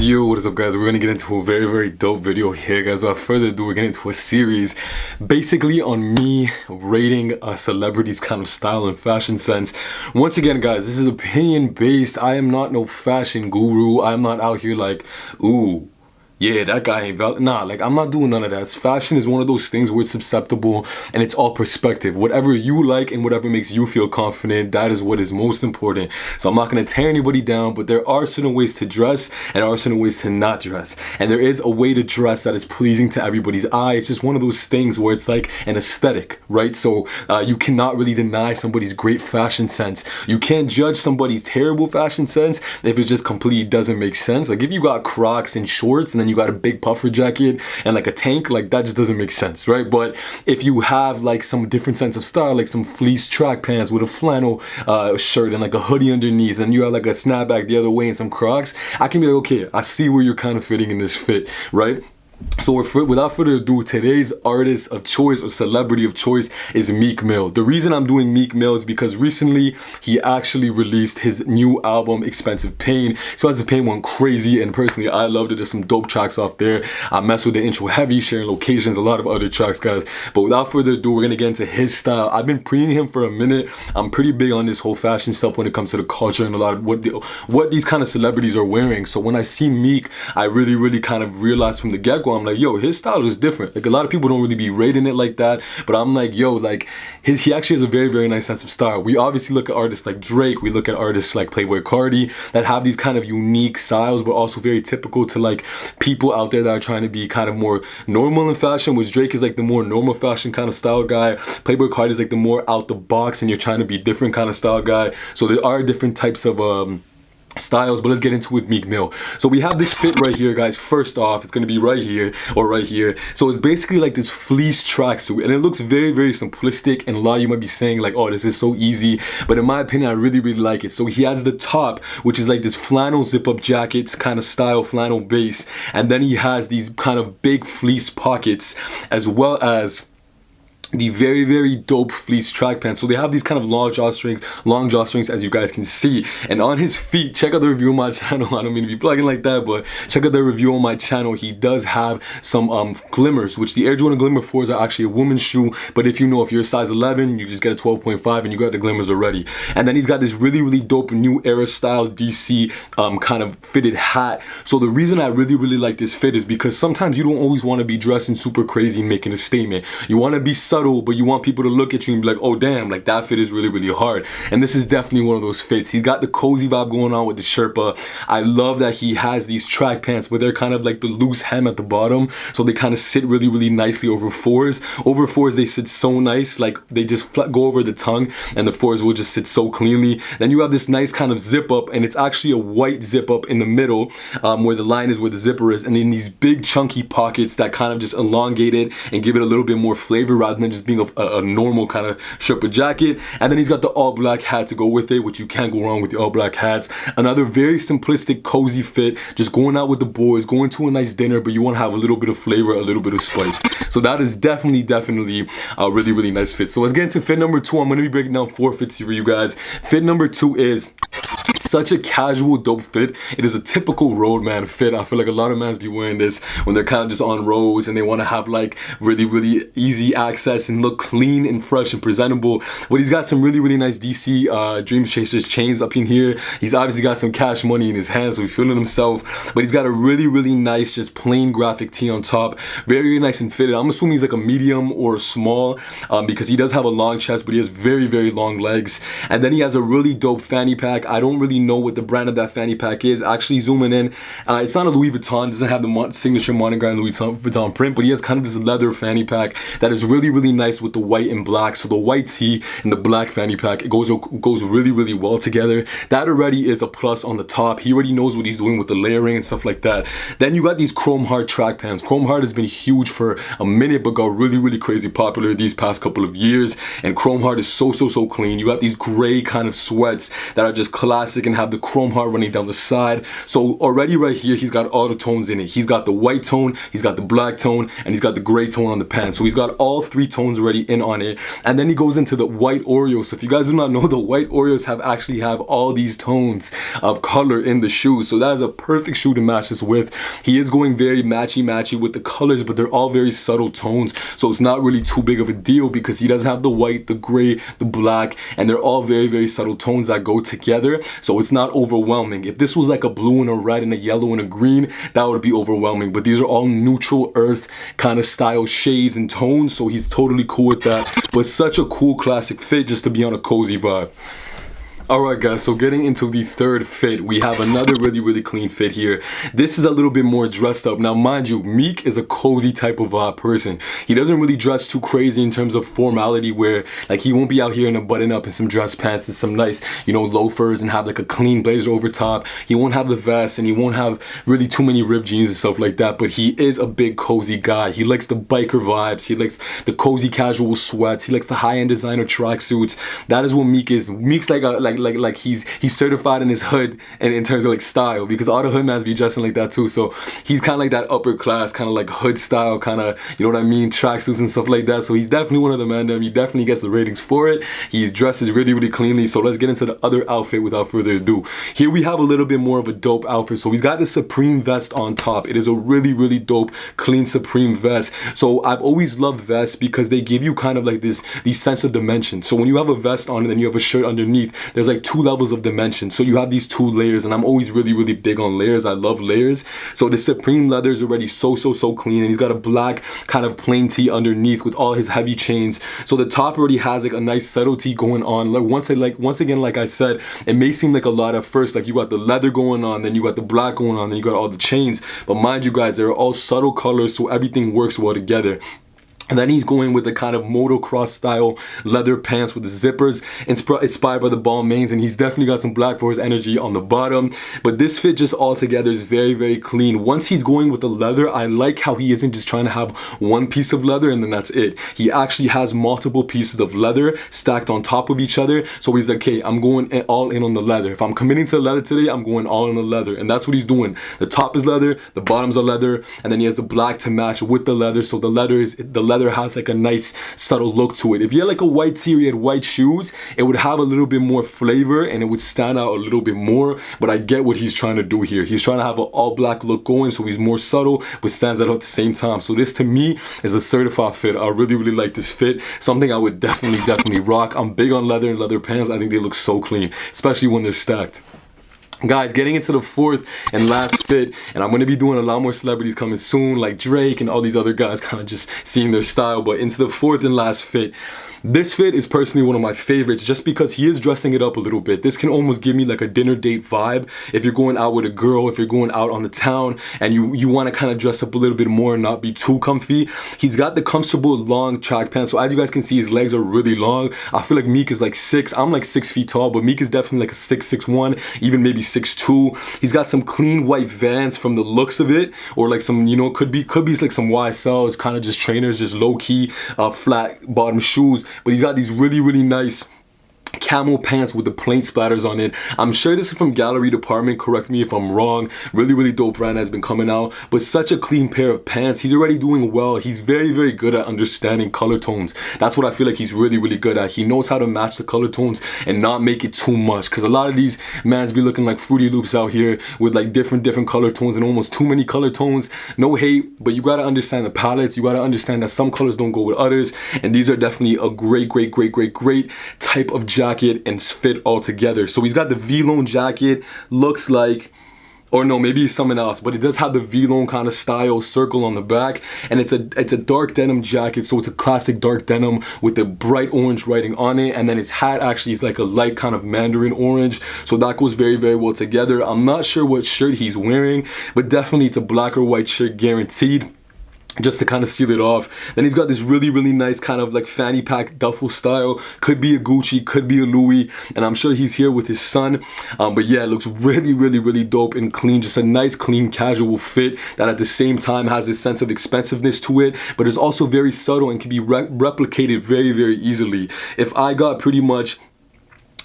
Yo, what is up guys? We're gonna get into a very dope video here, guys. Without further ado, we're getting into a series basically on me rating a celebrity's kind of style and fashion sense. Once again, guys, this is opinion based. I am not no fashion guru. I'm not out here like, ooh, yeah, that guy ain't valid. Nah, like, I'm not doing none of that. Fashion is one of those things where it's susceptible and it's all perspective. Whatever you like and whatever makes you feel confident, that is what is most important. So I'm not going to tear anybody down, but there are certain ways to dress and there are certain ways to not dress. And there is a way to dress that is pleasing to everybody's eye. It's just one of those things where it's like an aesthetic, right? So you cannot really deny somebody's great fashion sense. You can't judge somebody's terrible fashion sense if it just completely doesn't make sense. Like if you got Crocs and shorts and then you got a big puffer jacket and like a tank, like that just doesn't make sense, right? But if you have like some different sense of style, like some fleece track pants with a flannel shirt and like a hoodie underneath, and you have like a snapback the other way and some Crocs, I can be like, okay, I see where you're kind of fitting in this fit, right? So without further ado, today's artist of choice or celebrity of choice is Meek Mill. The reason I'm doing Meek Mill is because recently he actually released his new album, Expensive Pain. Expensive Pain went crazy, and personally I loved it. There's some dope tracks off there. I mess with the intro heavy, sharing locations, a lot of other tracks, guys. But without further ado, we're gonna get into his style. I've been preening him for a minute. I'm pretty big on this whole fashion stuff when it comes to the culture and a lot of what these kind of celebrities are wearing. So when I see Meek, I really kind of realized from the get-go, I'm like, yo, his style is different. Like a lot of people don't really be rating it like that, but I'm like, yo, like he actually has a very nice sense of style. We obviously look at artists like Drake, we look at artists like Playboy Cardi that have these kind of unique styles, but also very typical to like people out there that are trying to be kind of more normal in fashion, which Drake is like the more normal fashion kind of style guy. Playboy Cardi is like the more out the box and you're trying to be different kind of style guy. So there are different types of styles, but let's get into it with Meek Mill. So we have this fit right here, guys. First off, it's gonna be right here or right here. So it's basically like this fleece tracksuit, and it looks very simplistic, and a lot of you might be saying like, oh, this is so easy, but in my opinion, I really like it. So he has the top, which is like this flannel zip-up jackets kind of style, flannel base, and then he has these kind of big fleece pockets, as well as the very dope fleece track pants. So they have these kind of long drawstrings as you guys can see. And on his feet, check out the review on my channel. I don't mean to be plugging like that, but check out the review on my channel. He does have some glimmers, which the Air Jordan Glimmer 4s are actually a woman's shoe, but if you're a size 11, you just get a 12.5 and you got the glimmers already. And then he's got this really dope new era style DC kind of fitted hat. So the reason I really like this fit is because sometimes you don't always want to be dressing super crazy and making a statement. You want to be subtle, but you want people to look at you and be like, oh damn, like that fit is really hard. And this is definitely one of those fits. He's got the cozy vibe going on with the Sherpa. I love that he has these track pants, but they're kind of like the loose hem at the bottom, so they kind of sit really nicely over fours. Over fours, they sit so nice, like they just go over the tongue, and the fours will just sit so cleanly. Then you have this nice kind of zip up, and it's actually a white zip up in the middle, where the line is where the zipper is, and then these big chunky pockets that kind of just elongate it and give it a little bit more flavor rather than just being a normal kind of Sherpa jacket. And then he's got the all black hat to go with it, which you can't go wrong with the all black hats. Another very simplistic cozy fit, just going out with the boys, going to a nice dinner, but you want to have a little bit of flavor, a little bit of spice. So that is definitely a really nice fit. So let's get into fit number 2. I'm going to be breaking down 4 fits for you guys. Fit number 2 is such a casual dope fit. It is a typical roadman fit. I feel like a lot of mans be wearing this when they're kind of just on roads and they want to have like really easy access and look clean and fresh and presentable. But he's got some really nice DC Dreamchaser chains up in here. He's obviously got some cash money in his hands, so he's feeling himself. But he's got a really nice just plain graphic tee on top. Very nice and fitted. I'm assuming he's like a medium or a small, because he does have a long chest, but he has very long legs. And then he has a really dope fanny pack. I don't really know what the brand of that fanny pack is. Actually zooming in, it's not a Louis Vuitton, doesn't have the signature monogram Louis Vuitton print, but he has kind of this leather fanny pack that is really nice with the white and black. So the white tee and the black fanny pack, it goes really well together. That already is a plus on the top. He already knows what he's doing with the layering and stuff like that. Then you got these chrome heart track pants. Chrome heart has been huge for a minute, but got really crazy popular these past couple of years. And chrome heart is so clean. You got these gray kind of sweats that are just classic gonna have the chrome heart running down the side. So already right here, he's got all the tones in it. He's got the white tone, he's got the black tone, and he's got the gray tone on the pants. So he's got all three tones already in on it. And then he goes into the white Oreos. So if you guys do not know, the white Oreos actually have all these tones of color in the shoe. So that is a perfect shoe to match this with. He is going very matchy with the colors, but they're all very subtle tones. So it's not really too big of a deal because he does have the white, the gray, the black, and they're all very subtle tones that go together. So it's not overwhelming. If this was like a blue and a red and a yellow and a green, that would be overwhelming. But these are all neutral earth kind of style shades and tones. So he's totally cool with that. But such a cool classic fit just to be on a cozy vibe. Alright guys, so getting into the third fit, we have another really clean fit here. This is a little bit more dressed up. Now mind you, Meek is a cozy type of person. He doesn't really dress too crazy in terms of formality where like he won't be out here in a button up and some dress pants and some nice, you know, loafers and have like a clean blazer over top. He won't have the vest and he won't have really too many ripped jeans and stuff like that, but he is a big cozy guy. He likes the biker vibes, he likes the cozy casual sweats, he likes the high-end designer tracksuits. That is what Meek is. Meek's like he's certified in his hood and in terms of like style, because all the hood mans be dressing like that too. So he's kind of like that upper class kind of like hood style kind of, you know what I mean, tracksuits and stuff like that. So he's definitely one of the man them. He definitely gets the ratings for it. He's dresses really cleanly. So let's get into the other outfit without further ado. Here we have a little bit more of a dope outfit. So he's got the Supreme vest on top. It is a really dope clean Supreme vest. So I've always loved vests because they give you kind of like this sense of dimension. So when you have a vest on and then you have a shirt underneath, there's like two levels of dimension. So you have these two layers, and I'm always really big on layers. I love layers. So the Supreme leather is already so clean, and he's got a black kind of plain tee underneath with all his heavy chains. So the top already has like a nice subtlety going on. Like once again, like I said, it may seem like a lot at first, like you got the leather going on, then you got the black going on, then you got all the chains. But mind you guys, they're all subtle colors, so everything works well together. And then he's going with a kind of motocross style leather pants with the zippers inspired by the Balmains, and he's definitely got some Black Forest energy on the bottom. But this fit just all together is very clean. Once he's going with the leather, I like how he isn't just trying to have one piece of leather and then that's it. He actually has multiple pieces of leather stacked on top of each other. So he's like, okay, I'm going all in on the leather. If I'm committing to the leather today, I'm going all in the leather. And that's what he's doing. The top is leather, the bottoms are leather, and then he has the black to match with the leather. So the leather has like a nice subtle look to it. If you had like a white tee or you had white shoes, it would have a little bit more flavor and it would stand out a little bit more. But I get what he's trying to do here. He's trying to have an all black look going, so he's more subtle but stands out at the same time. So this to me is a certified fit. I really like this fit. Something I would definitely rock. I'm big on leather and leather pants. I think they look so clean, especially when they're stacked. Guys, getting into the fourth and last fit, and I'm going to be doing a lot more celebrities coming soon, like Drake and all these other guys, kind of just seeing their style. But into the fourth and last fit, this fit is personally one of my favorites just because he is dressing it up a little bit. This can almost give me like a dinner date vibe. If you're going out with a girl, if you're going out on the town and you want to kind of dress up a little bit more and not be too comfy, he's got the comfortable long track pants. So as you guys can see, his legs are really long. I feel like Meek is like 6. I'm like 6 feet tall, but Meek is definitely like a 6'1", even maybe 6'2". He's got some clean white Vans from the looks of it, or like some, you know, could be like some YSLs, kind of just trainers, just low key flat bottom shoes. But he's got these really nice camel pants with the plain splatters on it. I'm sure this is from Gallery Department, correct me if I'm wrong. Really dope brand has been coming out, but such a clean pair of pants. He's already doing well. He's very good at understanding color tones. That's what I feel like he's really good at. He knows how to match the color tones and not make it too much, because a lot of these mans be looking like Fruity Loops out here with like different color tones and almost too many color tones. No hate, but you gotta understand the palettes. You gotta understand that some colors don't go with others, and these are definitely a great type of jacket and fit all together. So he's got the V-Lone jacket, looks like, or no, maybe it's something else, but it does have the V-Lone kind of style circle on the back, and it's a dark denim jacket, so it's a classic dark denim with the bright orange writing on it, and then his hat actually is like a light kind of mandarin orange, so that goes very well together. I'm not sure what shirt he's wearing, but definitely it's a black or white shirt guaranteed, just to kind of seal it off. Then he's got this really nice kind of like fanny pack duffel style. Could be a Gucci, could be a Louis, and I'm sure he's here with his son. But yeah, it looks really dope and clean. Just a nice, clean, casual fit that at the same time has this sense of expensiveness to it, but it's also very subtle and can be replicated very easily. If I got pretty much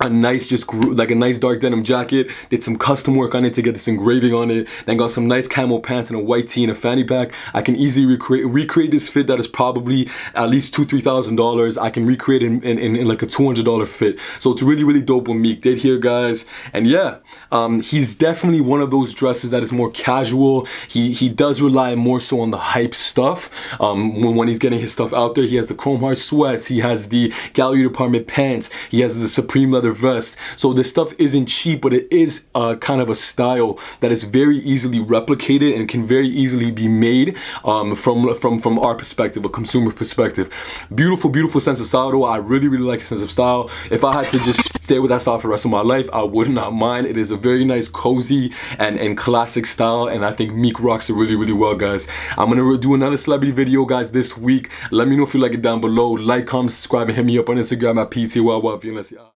a nice like a nice dark denim jacket, did some custom work on it to get this engraving on it, then got some nice camo pants and a white tee and a fanny pack. I can easily recreate this fit that is probably at least $2,000-$3,000. I can recreate it in like a $200 fit. So it's really dope what Meek did here, guys. And yeah, he's definitely one of those dresses that is more casual. He does rely more so on the hype stuff when he's getting his stuff out there. He has the chrome heart sweats, he has the gallery department pants, he has the Supreme leather vest. So this stuff isn't cheap, but it is kind of a style that is very easily replicated and can very easily be made from our perspective, a consumer perspective. Beautiful sense of style though. I really like his sense of style. If I had to just stay with that style for the rest of my life, I would not mind. It is a very nice, cozy and classic style, and I think Meek rocks it really well, guys. I'm gonna do another celebrity video, guys, this week. Let me know if you like it down below. Like, comment, subscribe, and hit me up on Instagram at PTYY.